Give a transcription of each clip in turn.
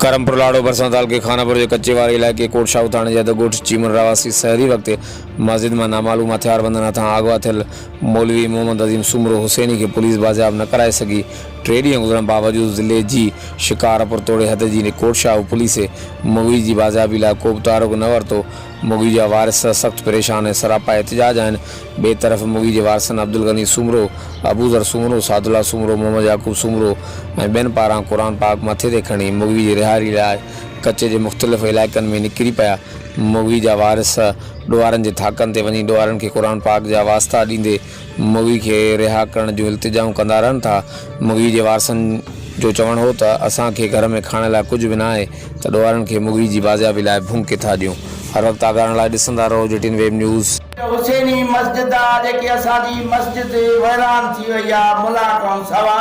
करमपुर लाड़ो बरसाताल के खानापुर के कच्चेवाड़ी इलाके कोटशाह थाणे जा ॻोठ चीमन रावासी शहरी वक़्त मस्जिद में नामालूम हथियारबंदनि हथां अगवा थियल मौलवी मोहम्मद अज़ीम सुमरो हुसैनी के पुलिस बाज़ियाब न कराए सघी। 3 ॾींहं गुज़रण बावजूद ज़िले जी शिकारपुर तोड़े हद जी कोटशाह पुलिस मुगी की बाज़ियाबी लाइ को बि तारुक न वरितो। मुगी जा वारिस सख़्त परेशान ऐं सरापा एहतिजाज आहिनि। ॿिए तरफ़ मुगी जे वारिसनि अब्दुल गनी सुमरो, अबूज़र सुमरो, सादुल्ला सुमरो, मोहम्मद याकूब सुमरो ऐं ॿियनि पारां क़ुरान पाक मथे ते खणी मुगी जी रिहाई लाइ कच्चे जे मुख़्तलिफ़ इलाइक़नि में निकिरी पिया। मुगी जा वारिस ॾोहारनि जे थाकनि ते वञी ॾोहारनि खे क़ुरान पाक जा वास्ता ॾींदे मुगी खे रिहा करण जूं इल्तिजाऊं कंदा रहनि था। मुगी जे वारिसनि जो चवणु हो त असांखे घर में खाइण लाइ कुझु बि न आहे त ॾोहारनि खे मुगी जी बाज़ियाबी लाइ भूंके था ॾियूं। हर वक़्तु आगाहण लाइ ॾिसंदा रहो JTN वेब न्यूज़। हुसैनी मस्जिद आहे जेकी असांजी मस्जिद वैरान थी वई आहे मुलाक़ाऊं सवा।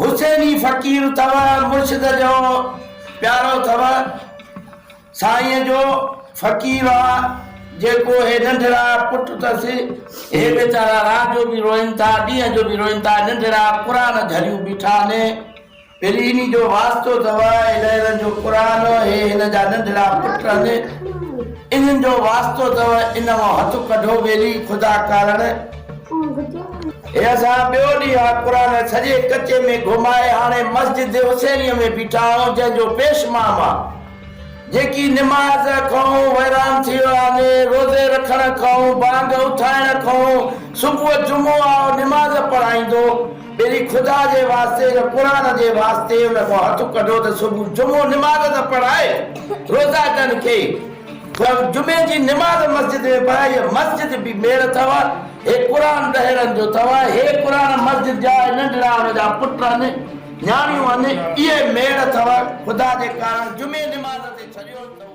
हुसैनी फ़कीर अथव, मुर्शिद जो प्यारो अथव, साईं जो फ़कीर आहे जेको हे नंढड़ा पुट अथसि। हे वीचारा रात जो बि रोइनि था, ॾींहं जो बि रोइनि था, नंढड़ा क़ुरान झरियूं बीठा आहिनि। पहिरीं इन जो वास्तो अथव, हिननि जो क़ुरान, हे हिन जा नंढड़ा पुट आहिनि, इन्हनि जो वास्तो अथव। इन मां हथु कढो वेली ख़ुदा कारण। हे असां ॿियो ॾींहुं आहे क़ुरान सॼे कचे में घुमाए हाणे मस्जिद हुसैनीअ में बीठा आहियूं, जंहिंजो पेशमाम आहे जेकी निमाज़ खाऊं वैरान थी वियो आहे, रोज़े रखण खाऊं, बांग उथाइण खाऊं, सुबुह जुमो आहे निमाज़ पढ़ाईंदो। पहिरीं ख़ुदा जे वास्ते क़ुरान जे वास्ते उन खां हथु कढो त सुबुह जुमो निमाज़ त पढ़ाए रोज़ातनि खे। जुमे जी निमाज़ मस्जिद में पढ़ाई, मस्जिद बि मेड़ अथव। हे क़ुरान ॾहरनि जो अथव, हे क़ुरान मस्जिद जा नंढड़ा हुन जा पुट आहिनि, न्याणियूं आहिनि, इहे मेड़ अथव। ख़ुदा जे कारण जुमे निमाज़ ते छॾियो त